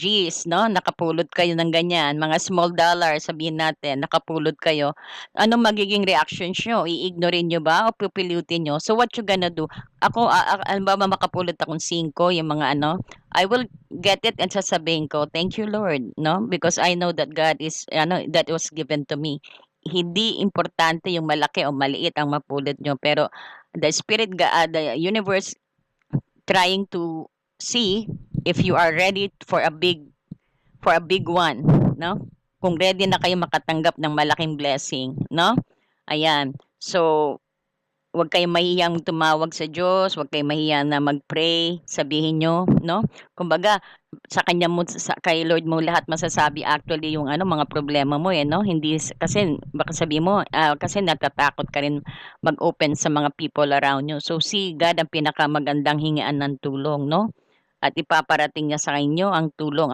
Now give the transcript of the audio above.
G's, no? Nakapulot kayo ng ganyan, mga small dollar, sabihin natin, nakapulot kayo. Ano magiging reaction nyo? I-ignore nyo ba o pipiliutin nyo? So what you gonna do? Ako, halimbawa makapulot akong 5, yung mga ano, I will get it and sasabihin ko, thank you Lord, no? Because I know that God is, that was given to me. Hindi importante yung malaki o maliit ang mapulot nyo, pero the universe trying to see if you are ready for a big one, no? Kung ready na kayo makatanggap ng malaking blessing, no? Ayan. So, huwag kayong mahiyang tumawag sa Diyos, huwag kayong mahiyang na mag-pray, sabihin nyo, no? Kumbaga, sa kanya mo kay Lord mo lahat masasabi actually yung mga problema mo no? Hindi kasi baka sabi mo kasi natatakot ka rin mag-open sa mga people around you. So si God ang pinakamagandang hingian ng tulong, no? At ipaparating niya sa inyo ang tulong